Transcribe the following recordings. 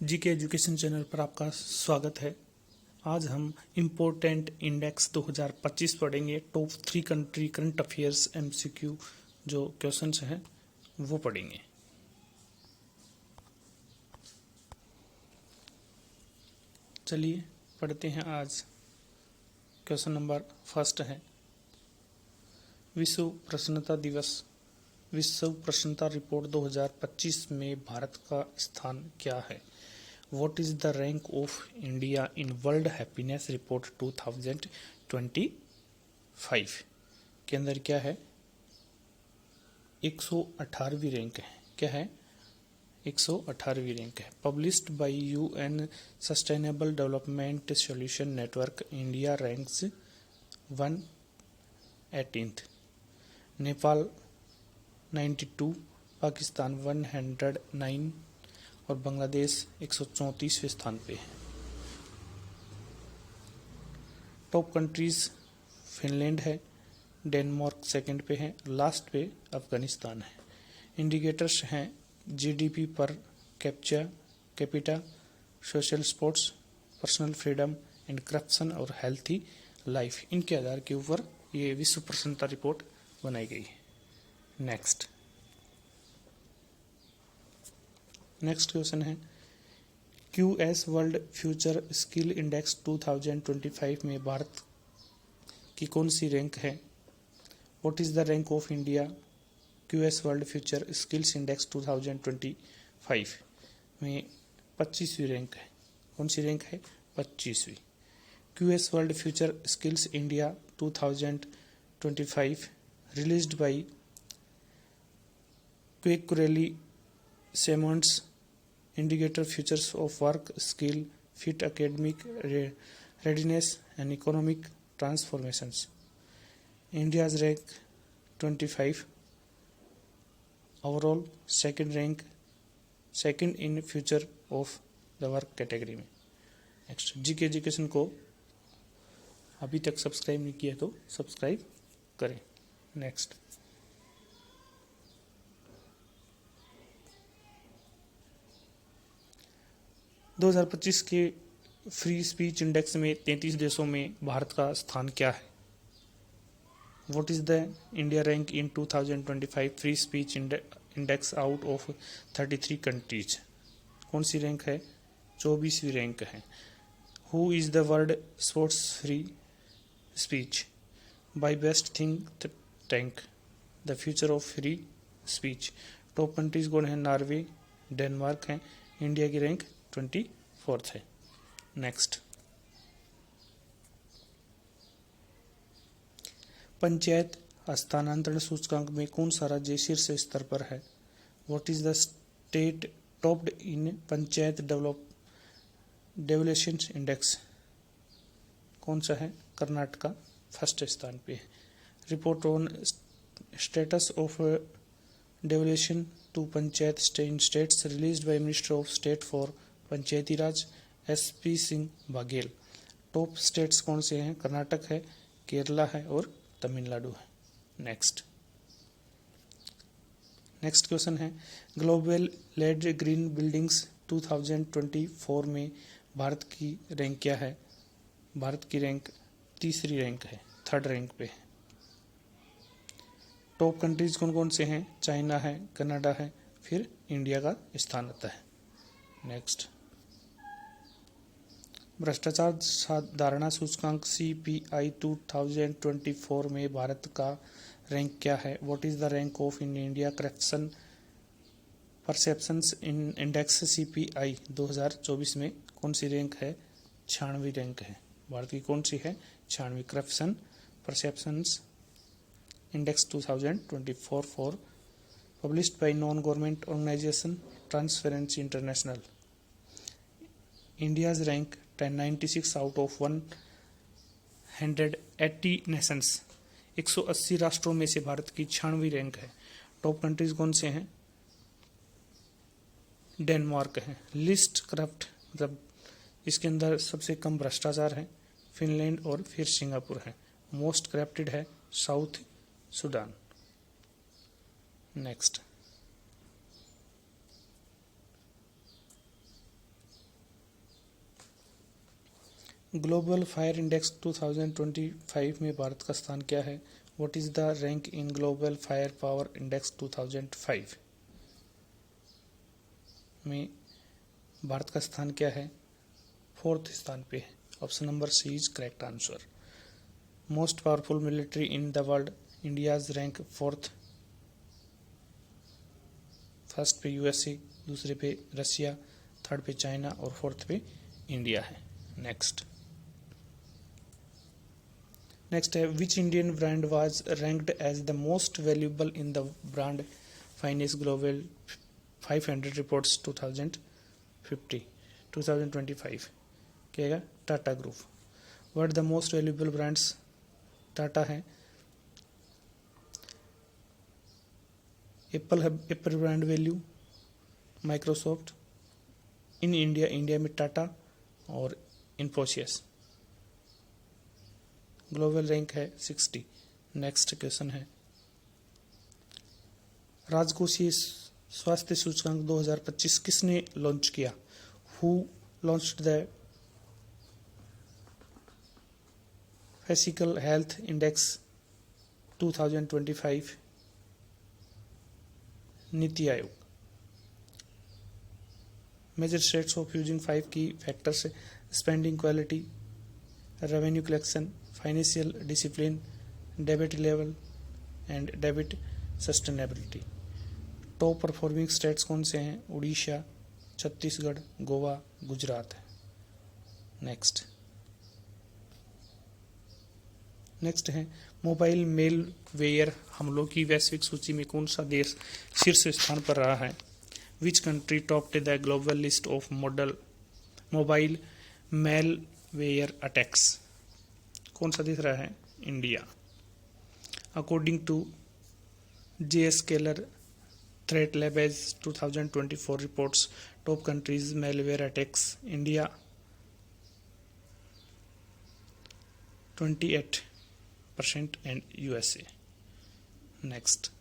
GK education channel पर आपका स्वागत है। आज हम इम्पोर्टेंट इंडेक्स 2025 पढ़ेंगे। Top 3 country current affairs MCQ जो क्वेश्चंस हैं वो पढ़ेंगे। चलिए पढ़ते हैं। आज क्वेश्चन नंबर फर्स्ट है, विश्व प्रसन्नता दिवस। विश्व प्रसन्नता रिपोर्ट 2025 में भारत का स्थान क्या है? What is the rank of India in World Happiness Report 2025 के अंदर क्या है? 118वीं रैंक है। क्या है? 118वीं रैंक है। Published by UN sustainable development solution network, India ranks 118th, Nepal 92, Pakistan 109 और बांग्लादेश 134वें स्थान पे है। टॉप कंट्रीज फिनलैंड है, डेनमार्क सेकंड पे है, लास्ट पे अफगानिस्तान है। इंडिकेटर्स हैं GDP per capita, social sports, personal freedom and corruption और हेल्थी लाइफ। इनके आधार के ऊपर ये विश्व प्रसन्नता रिपोर्ट बनाई गई है। नेक्स्ट क्वेश्चन है, QS world future skill index 2025 में भारत की कौन सी रैंक है? What is the rank of India QS world future skills index 2025 में 25वीं रैंक है। कौन सी रैंक है? 25वीं। QS world future skills India 2025 released by Quacquarelli Simmons, indicator futures of work, skill, fit, academic readiness and economic transformations. India's rank 25 overall, second in future of the work category में। Next, GK education को अभी तक subscribe नहीं किया तो subscribe करें। Next, 2025 के free speech index में 33 देशों में भारत का स्थान क्या है? What is the India rank in 2025 free speech index out of 33 countries? कौन सी रैंक है? 24वीं रैंक है। Who is the world sports free speech bye best think tank, the future of free speech. Top countries कौन है? Norway, Denmark है। India की rank 24th है। Next, panchayat हस्तांतरण सूचकांक में कौन सा राज्य शीर्ष स्तर पर है? What is the state topped in panchayat devolution index? कौन सा है? कर्नाटका फर्स्ट स्थान पे है। Report on status of devolution to panchayat states released by minister of state for Panchayati Raj SP Singh Baghel. Top states कौन से हैं? कर्नाटक है, केरला है और तमिलनाडु है। नेक्स्ट क्वेश्चन है, ग्लोबल लेड ग्रीन बिल्डिंग्स 2024 में भारत की रैंक क्या है? भारत की रैंक 3री रैंक है, 3rd रैंक पे है। टॉप कंट्रीज कौन कौन से हैं? चाइना है, कनाडा है, फिर इंडिया का स्थान आता है। नेक्स्ट, भ्रष्टाचार साधारणा सूचकांक CPI 2024 में भारत का रैंक क्या है? What is the rank of in India corruption perceptions in index CPI 2024 में कौन सी रैंक है? 96वीं रैंक है। भारत की कौन सी है? 96वीं। Corruption perceptions index 2024 for published by non government organisation transparency international. India's rank 96 out of 180 nations. 180 राष्ट्रों में से भारत की 96वीं रैंक है। टॉप कंट्रीज कौन से हैं? डेनमार्क है। लिस्ट करप्ट मतलब इसके अंदर सबसे कम भ्रष्टाचार है, फिनलैंड और फिर सिंगापुर है। मोस्ट करप्टेड है south Sudan. Next, global fire index 2025 में भारत का स्थान क्या है? What is the rank in global fire power index 2005 में भारत का स्थान क्या है? फोर्थ स्थान पे है। Option number C is correct answer. Most powerful military in the world, India's rank fourth. First पे यूएसए, दूसरे पे रसिया, थर्ड पे चाइना और फोर्थ पे इंडिया है। नेक्स्ट है which Indian brand was ranked as the most valuable in the brand finance global 500 reports 2025 कहेगा Tata group. What the most valuable brands? Tata है, एप्पल है, Apple brand value, Microsoft, in India में टाटा और Infosys. Global rank है 60। Next question है राजकोषीय स्वास्थ्य सूचकांक 2025 किसने लॉन्च किया? Who launched the physical health index 2025? NITI Aayog. Major states of using 5 की factors: spending quality, revenue collection, financial discipline, debit level and debit sustainability. Top performing states कौन से हैं? उड़ीसा, छत्तीसगढ़, गोवा, गुजरात है। नेक्स्ट है मोबाइल मेलवेयर हमलों की वैश्विक सूची में कौन सा देश शीर्ष स्थान पर रहा है? Which country topped the global list of mobile malware attacks? कौन सा देश रहा है? India. According to Zscaler threat lab 2024 reports top countries malware attacks: India 28% and USA. Next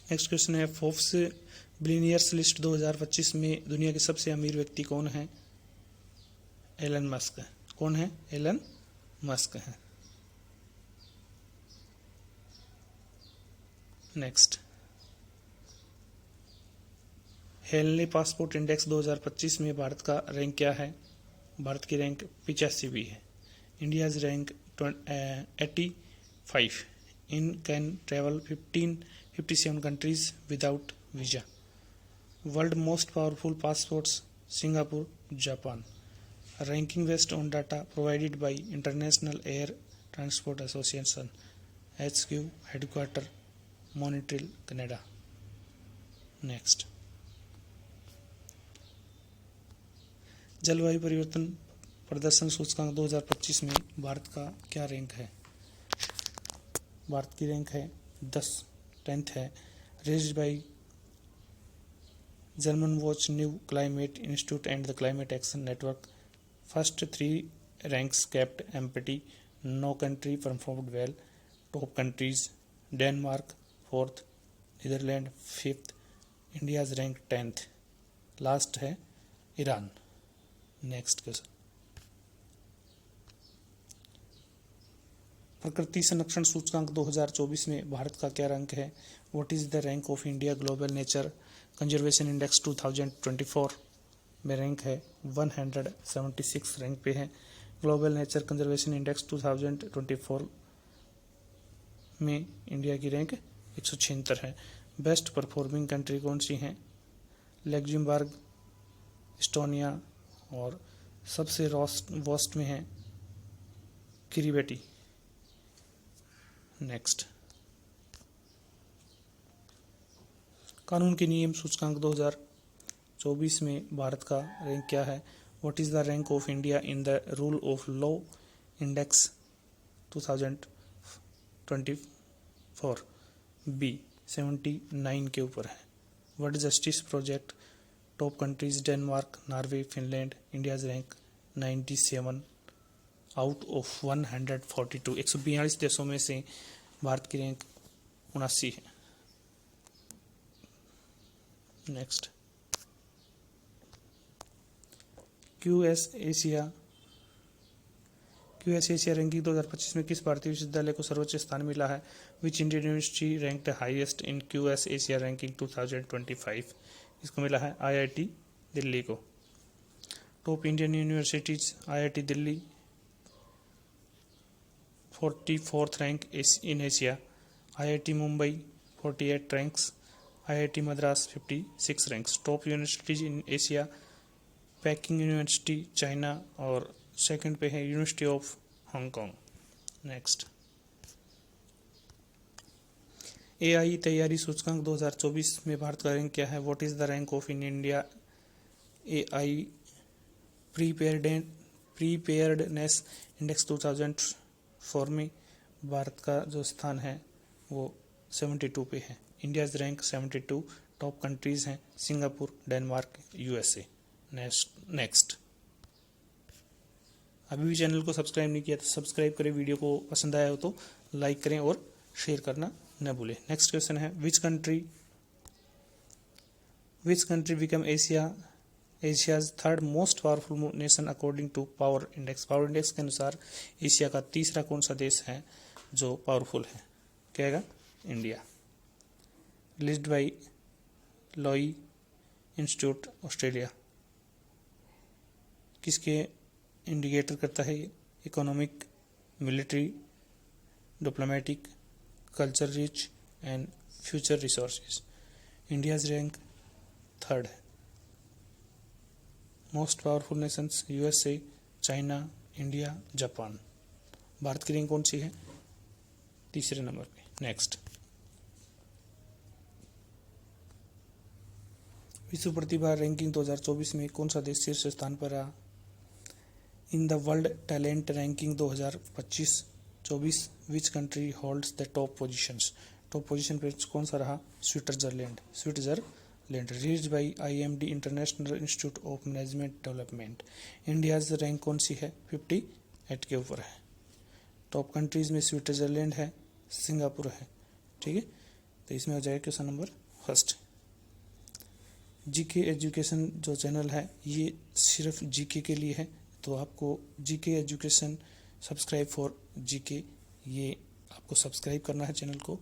question है फोर्ब्स बिलियनियर्स लिस्ट 2025 में दुनिया के सबसे अमीर व्यक्ति कौन है? Elon Musk. कौन है? एलन मस्क है। नेक्स्ट हेनली पासपोर्ट इंडेक्स 2025 में भारत का रैंक क्या है? भारत की रैंक 85वीं है। India's rank 85 in can travel 57 countries without visa. World most powerful passports: Singapore, Japan. Ranking based on data provided by international air transport association, HQ headquarter Montreal, Canada. Next जलवायु परिवर्तन प्रदर्शन सूचकांक 2025 में भारत का क्या रैंक है? भारत की रैंक है 10th है। Raised by German watch, new climate institute and the climate action network. First 3 ranks kept empty, no country performed well. Top countries: Denmark 4th, Netherlands 5th, India's rank 10th, last है Iran. Next question प्रकृति संरक्षण सूचकांक 2024 में भारत का क्या rank है? What is the rank of India global nature conservation index 2024 में rank है 176 रैंक पे है। ग्लोबल नेचर कंजर्वेशन इंडेक्स 2024 में इंडिया की रैंक 176 है। बेस्ट परफॉर्मिंग कंट्री कौन सी हैं? लग्जमबर्ग, एस्टोनिया और सबसे वर्स्ट में है किरीबेटी। नेक्स्ट कानून के नियम सूचकांक 2024 में भारत का रैंक क्या है? What is the rank of India in the rule of law index 2024? B 79 के ऊपर है। World Justice Project top countries: Denmark, Norway, Finland. India's rank 97 out of 142। 142 देशों में से भारत की रैंक 79 है। नेक्स्ट क्यूएस एशिया रैंकिंग 2025 में किस भारतीय विश्वविद्यालय को सर्वोच्च स्थान मिला है? Which Indian university ranked highest in QS Asia ranking 2025? इसको मिला है आईआईटी दिल्ली को। Top Indian universities: IIT Delhi 44th rank in Asia, IIT Mumbai 48 ranks, IIT Madras 56 ranks. Top universities in Asia: packing university China और सेकंड पे है university of Hong Kong. Next, AI तैयारी सूचकांक 2024 में भारत का रैंक क्या है? What is the rank of in India AI प्रीपेयर्डनेस index 2004 में भारत का जो स्थान है वो 72 पे है। India's rank 72। टॉप कंट्रीज हैं सिंगापुर, डेनमार्क, यूएसए। नेक्स्ट, अभी भी चैनल को सब्सक्राइब नहीं किया तो सब्सक्राइब करें, वीडियो को पसंद आया हो तो लाइक करें और शेयर करना न भूलें। नेक्स्ट क्वेश्चन है, which country become Asia's third most powerful nation according to power index? Power index के अनुसार एशिया का तीसरा कौन सा देश है जो पावरफुल है? क्या है? India. Listed by Lowy institute Australia. किसके इंडिकेटर करता है? Economic, military, diplomatic, culture rich and future resources. India's rank third है। Most powerful nations: USA, China, India, Japan. भारत की रैंक कौन सी है? तीसरे नंबर पे। नेक्स्ट, विश्व प्रतिभा रैंकिंग 2024 में कौन सा देश शीर्ष स्थान पर रहा? इन the world talent ranking 2025-24 which country holds the top positions? Top position पे कौन सा रहा? Switzerland. Released by IMD international institute of management development. India's rank कौन सी है? 58 के ऊपर है। टॉप कंट्रीज में स्विट्जरलैंड है, सिंगापुर है। ठीक है, तो इसमें हो जाएगा question number first. GK education जो चैनल है ये सिर्फ जीके के लिए है, तो आपको GK education subscribe for GK ये आपको सब्सक्राइब करना है चैनल को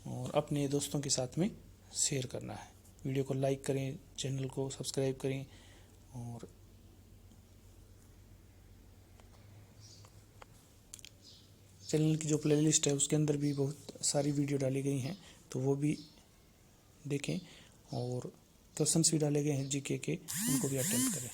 और अपने दोस्तों के साथ में शेयर करना है। वीडियो को लाइक करें, चैनल को सब्सक्राइब करें और चैनल की जो प्लेलिस्ट है उसके अंदर भी बहुत सारी वीडियो डाली गई हैं, तो वो भी देखें और क्वेश्चंस भी डाले गए हैं जीके के, उनको भी अटेम्प्ट करें।